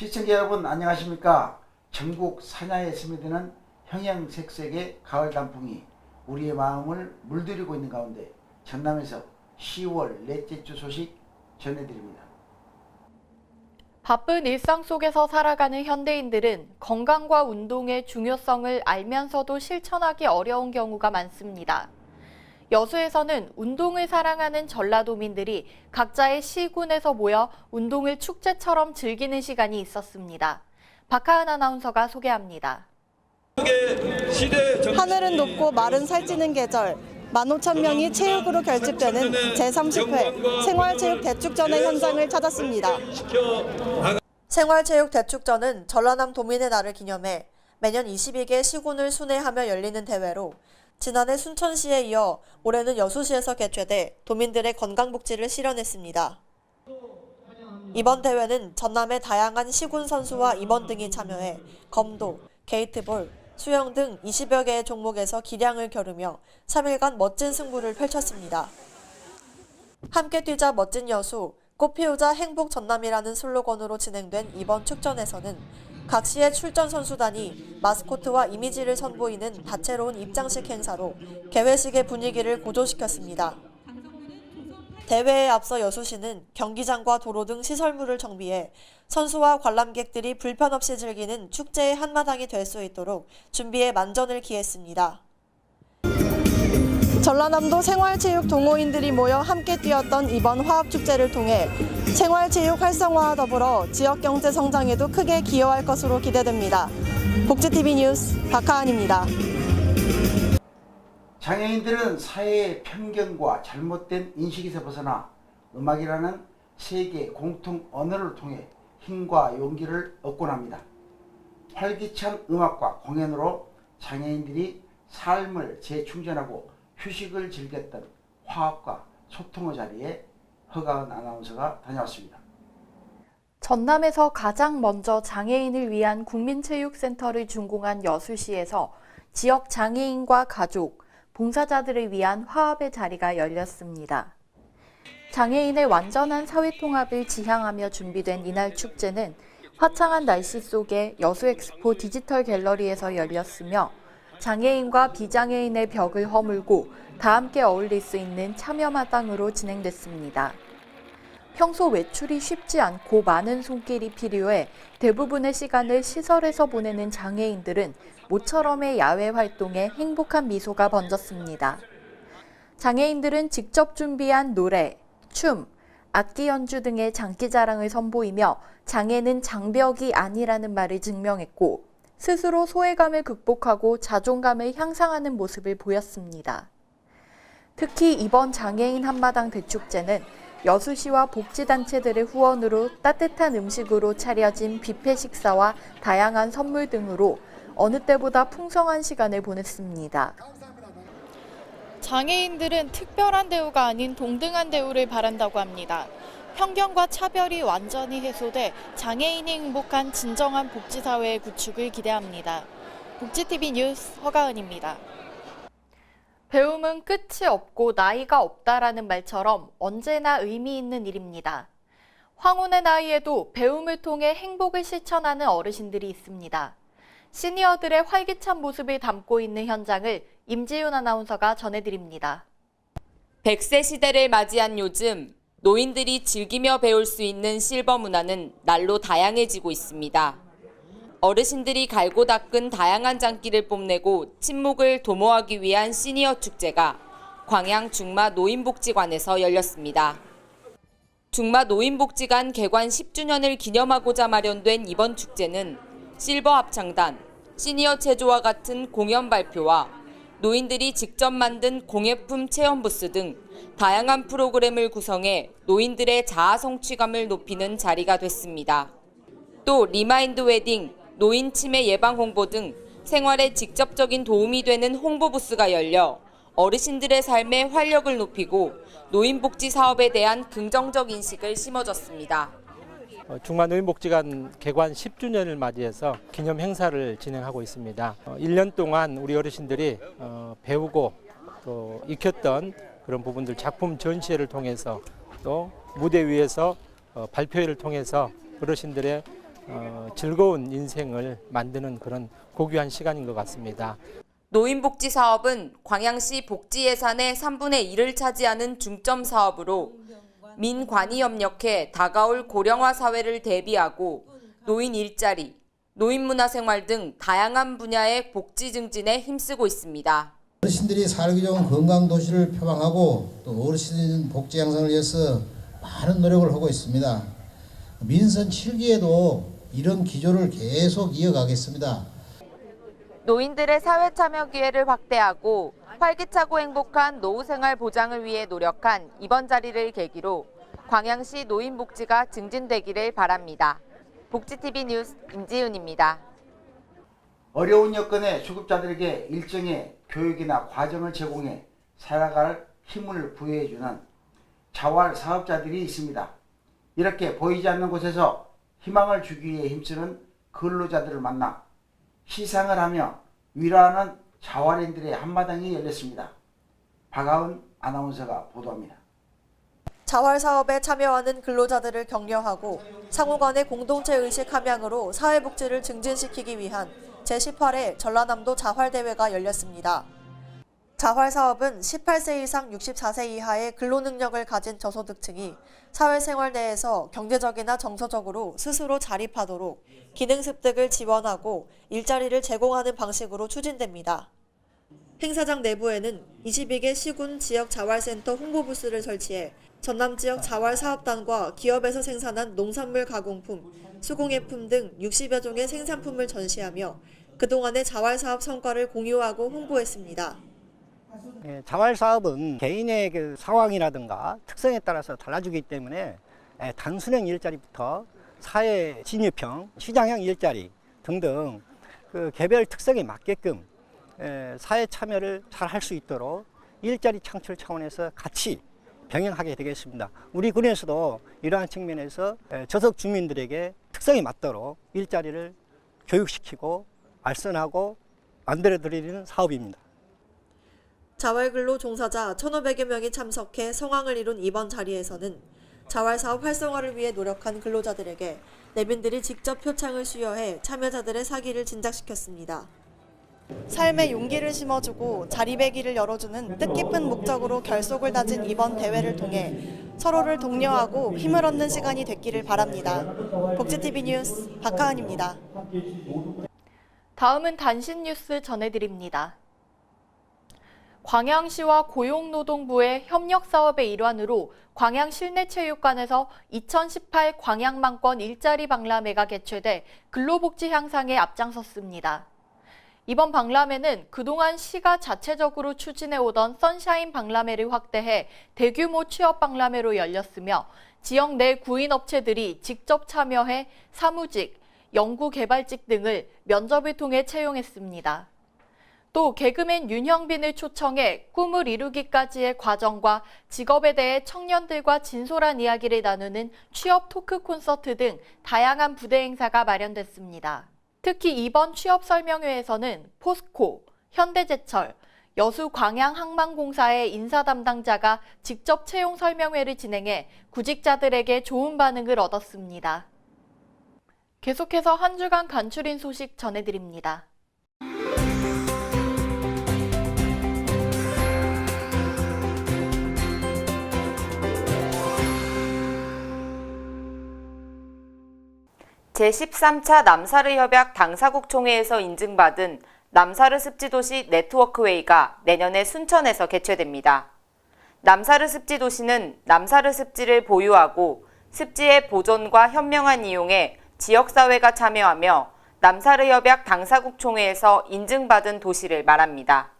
시청자 여러분 안녕하십니까. 전국 산야에 스며드는 형형색색의 가을 단풍이 우리의 마음을 물들이고 있는 가운데 전남에서 10월 넷째 주 소식 전해드립니다. 바쁜 일상 속에서 살아가는 현대인들은 건강과 운동의 중요성을 알면서도 실천하기 어려운 경우가 많습니다. 여수에서는 운동을 사랑하는 전라도민들이 각자의 시군에서 모여 운동을 축제처럼 즐기는 시간이 있었습니다. 박하은 아나운서가 소개합니다. 하늘은 높고 말은 살찌는 계절, 15,000명이 체육으로 결집되는 제30회 생활체육 대축전의 현장을 찾았습니다. 생활체육 대축전은 전라남 도민의 날을 기념해 매년 22개 시군을 순회하며 열리는 대회로 지난해 순천시에 이어 올해는 여수시에서 개최돼 도민들의 건강복지를 실현했습니다. 이번 대회는 전남의 다양한 시군 선수와 임원 등이 참여해 검도, 게이트볼, 수영 등 20여 개의 종목에서 기량을 겨루며 3일간 멋진 승부를 펼쳤습니다. 함께 뛰자 멋진 여수, 꽃피우자 행복 전남이라는 슬로건으로 진행된 이번 축전에서는 각 시의 출전 선수단이 마스코트와 이미지를 선보이는 다채로운 입장식 행사로 개회식의 분위기를 고조시켰습니다. 대회에 앞서 여수시는 경기장과 도로 등 시설물을 정비해 선수와 관람객들이 불편 없이 즐기는 축제의 한마당이 될 수 있도록 준비에 만전을 기했습니다. 전라남도 생활체육 동호인들이 모여 함께 뛰었던 이번 화합축제를 통해 생활체육 활성화와 더불어 지역경제 성장에도 크게 기여할 것으로 기대됩니다. 복지TV 뉴스 박하은입니다. 장애인들은 사회의 편견과 잘못된 인식에서 벗어나 음악이라는 세계 공통 언어를 통해 힘과 용기를 얻곤 합니다. 활기찬 음악과 공연으로 장애인들이 삶을 재충전하고 휴식을 즐겼던 화합과 소통의 자리에 허가은 아나운서가 다녀왔습니다. 전남에서 가장 먼저 장애인을 위한 국민체육센터를 준공한 여수시에서 지역 장애인과 가족, 봉사자들을 위한 화합의 자리가 열렸습니다. 장애인의 완전한 사회통합을 지향하며 준비된 이날 축제는 화창한 날씨 속에 여수엑스포 디지털 갤러리에서 열렸으며 장애인과 비장애인의 벽을 허물고 다 함께 어울릴 수 있는 참여마당으로 진행됐습니다. 평소 외출이 쉽지 않고 많은 손길이 필요해 대부분의 시간을 시설에서 보내는 장애인들은 모처럼의 야외 활동에 행복한 미소가 번졌습니다. 장애인들은 직접 준비한 노래, 춤, 악기 연주 등의 장기자랑을 선보이며 장애는 장벽이 아니라는 말을 증명했고 스스로 소외감을 극복하고 자존감을 향상하는 모습을 보였습니다. 특히 이번 장애인 한마당 대축제는 여수시와 복지단체들의 후원으로 따뜻한 음식으로 차려진 뷔페 식사와 다양한 선물 등으로 어느 때보다 풍성한 시간을 보냈습니다. 장애인들은 특별한 대우가 아닌 동등한 대우를 바란다고 합니다. 편견과 차별이 완전히 해소돼 장애인이 행복한 진정한 복지사회의 구축을 기대합니다. 복지TV 뉴스 허가은입니다. 배움은 끝이 없고 나이가 없다라는 말처럼 언제나 의미 있는 일입니다. 황혼의 나이에도 배움을 통해 행복을 실천하는 어르신들이 있습니다. 시니어들의 활기찬 모습을 담고 있는 현장을 임지윤 아나운서가 전해드립니다. 100세 시대를 맞이한 요즘 노인들이 즐기며 배울 수 있는 실버 문화는 날로 다양해지고 있습니다. 어르신들이 갈고 닦은 다양한 장기를 뽐내고 친목을 도모하기 위한 시니어 축제가 광양 중마 노인복지관에서 열렸습니다. 중마 노인복지관 개관 10주년을 기념하고자 마련된 이번 축제는 실버 합창단, 시니어 체조와 같은 공연 발표와 노인들이 직접 만든 공예품 체험 부스 등 다양한 프로그램을 구성해 노인들의 자아 성취감을 높이는 자리가 됐습니다. 또 리마인드 웨딩, 노인 치매 예방 홍보 등 생활에 직접적인 도움이 되는 홍보 부스가 열려 어르신들의 삶에 활력을 높이고 노인복지 사업에 대한 긍정적 인식을 심어줬습니다. 중마 노인복지관 개관 10주년을 맞이해서 기념 행사를 진행하고 있습니다. 1년 동안 우리 어르신들이 배우고 또 익혔던 그런 부분들 작품 전시회를 통해서 또 무대 위에서 발표회를 통해서 어르신들의 즐거운 인생을 만드는 그런 고귀한 시간인 것 같습니다. 노인복지 사업은 광양시 복지 예산의 3분의 1을 차지하는 중점 사업으로 민관이 협력해 다가올 고령화 사회를 대비하고 노인 일자리, 노인 문화생활 등 다양한 분야의 복지 증진에 힘쓰고 있습니다. 어르신들이 살기 좋은 건강 도시를 표방하고 또 어르신 복지 향상을 위해서 많은 노력을 하고 있습니다. 민선 7기에도 이런 기조를 계속 이어가겠습니다. 노인들의 사회 참여 기회를 확대하고 활기차고 행복한 노후 생활 보장을 위해 노력한 이번 자리를 계기로 광양시 노인복지가 증진되기를 바랍니다. 복지TV 뉴스 임지윤입니다. 어려운 여건의 수급자들에게 일정의 교육이나 과정을 제공해 살아갈 힘을 부여해주는 자활 사업자들이 있습니다. 이렇게 보이지 않는 곳에서 희망을 주기 위해 힘쓰는 근로자들을 만나 시상을 하며 위로하는 자활인들의 한마당이 열렸습니다. 박아은 아나운서가 보도합니다. 자활 사업에 참여하는 근로자들을 격려하고 상호 간의 공동체 의식 함양으로 사회복지를 증진시키기 위한 제18회 전라남도 자활대회가 열렸습니다. 자활 사업은 18세 이상 64세 이하의 근로능력을 가진 저소득층이 사회생활 내에서 경제적이나 정서적으로 스스로 자립하도록 기능 습득을 지원하고 일자리를 제공하는 방식으로 추진됩니다. 행사장 내부에는 22개 시군 지역 자활센터 홍보부스를 설치해 전남 지역 자활 사업단과 기업에서 생산한 농산물 가공품, 수공예품 등 60여 종의 생산품을 전시하며 그동안의 자활 사업 성과를 공유하고 홍보했습니다. 자활 사업은 개인의 그 상황이라든가 특성에 따라서 달라지기 때문에 단순형 일자리부터 사회 진입형, 시장형 일자리 등등 그 개별 특성에 맞게끔 사회 참여를 잘 할 수 있도록 일자리 창출 차원에서 같이 병행하게 되겠습니다. 우리 군에서도 이러한 측면에서 저속 주민들에게 특성에 맞도록 일자리를 교육시키고 알선하고 만들어드리는 사업입니다. 자활근로 종사자 1,500여 명이 참석해 성황을 이룬 이번 자리에서는 자활사업 활성화를 위해 노력한 근로자들에게 내빈들이 직접 표창을 수여해 참여자들의 사기를 진작시켰습니다. 삶의 용기를 심어주고 자립의 길을 열어주는 뜻깊은 목적으로 결속을 다진 이번 대회를 통해 서로를 독려하고 힘을 얻는 시간이 됐기를 바랍니다. 복지TV 뉴스 박하은입니다. 다음은 단신 뉴스 전해드립니다. 광양시와 고용노동부의 협력사업의 일환으로 광양실내체육관에서 2018 광양망권 일자리 박람회가 개최돼 근로복지 향상에 앞장섰습니다. 이번 박람회는 그동안 시가 자체적으로 추진해오던 선샤인 박람회를 확대해 대규모 취업 박람회로 열렸으며 지역 내 구인업체들이 직접 참여해 사무직, 연구개발직 등을 면접을 통해 채용했습니다. 또 개그맨 윤형빈을 초청해 꿈을 이루기까지의 과정과 직업에 대해 청년들과 진솔한 이야기를 나누는 취업 토크 콘서트 등 다양한 부대 행사가 마련됐습니다. 특히 이번 취업 설명회에서는 포스코, 현대제철, 여수광양항만공사의 인사 담당자가 직접 채용 설명회를 진행해 구직자들에게 좋은 반응을 얻었습니다. 계속해서 한 주간 간추린 소식 전해드립니다. 제13차 남사르 협약 당사국 총회에서 인증받은 남사르 습지도시 네트워크웨이가 내년에 순천에서 개최됩니다. 남사르 습지도시는 남사르 습지를 보유하고 습지의 보존과 현명한 이용에 지역사회가 참여하며 남사르 협약 당사국 총회에서 인증받은 도시를 말합니다.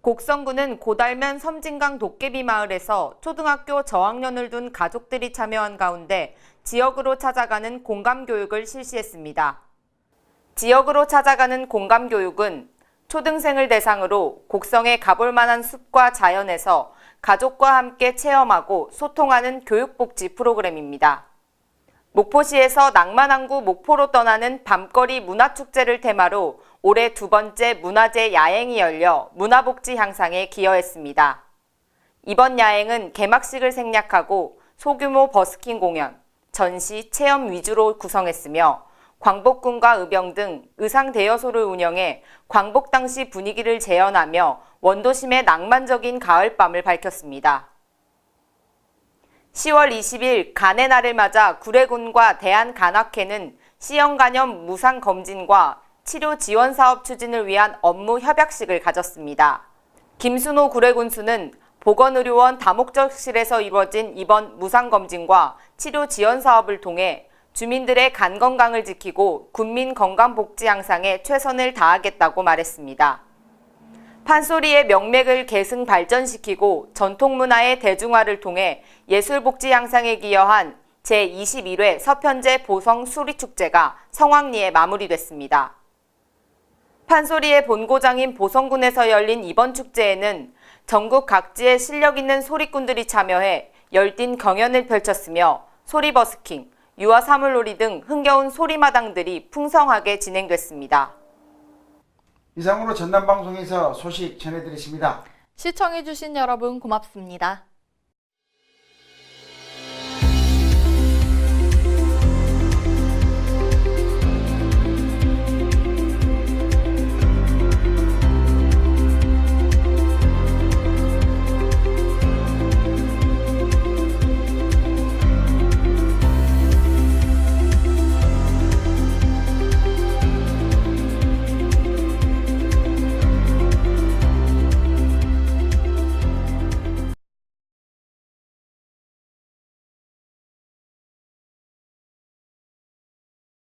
곡성군은 고달면 섬진강 도깨비 마을에서 초등학교 저학년을 둔 가족들이 참여한 가운데 지역으로 찾아가는 공감교육을 실시했습니다. 지역으로 찾아가는 공감교육은 초등생을 대상으로 곡성에 가볼 만한 숲과 자연에서 가족과 함께 체험하고 소통하는 교육복지 프로그램입니다. 목포시에서 낭만항구 목포로 떠나는 밤거리 문화축제를 테마로 올해 두 번째 문화제 야행이 열려 문화복지 향상에 기여했습니다. 이번 야행은 개막식을 생략하고 소규모 버스킹 공연, 전시, 체험 위주로 구성했으며 광복궁과 의병 등 의상 대여소를 운영해 광복 당시 분위기를 재현하며 원도심의 낭만적인 가을밤을 밝혔습니다. 10월 20일 간의 날을 맞아 구례군과 대한간학회는 C형 간염 무상 검진과 치료 지원 사업 추진을 위한 업무 협약식을 가졌습니다. 김순호 구례군수는 보건의료원 다목적실에서 이루어진 이번 무상 검진과 치료 지원 사업을 통해 주민들의 간 건강을 지키고 국민 건강 복지 향상에 최선을 다하겠다고 말했습니다. 판소리의 명맥을 계승 발전시키고 전통문화의 대중화를 통해 예술복지 향상에 기여한 제21회 서편제 보성 수리축제가 성황리에 마무리됐습니다. 판소리의 본고장인 보성군에서 열린 이번 축제에는 전국 각지의 실력 있는 소리꾼들이 참여해 열띤 경연을 펼쳤으며 소리버스킹, 유아 사물놀이 등 흥겨운 소리마당들이 풍성하게 진행됐습니다. 이상으로 전남방송에서 소식 전해드렸습니다. 시청해주신 여러분 고맙습니다.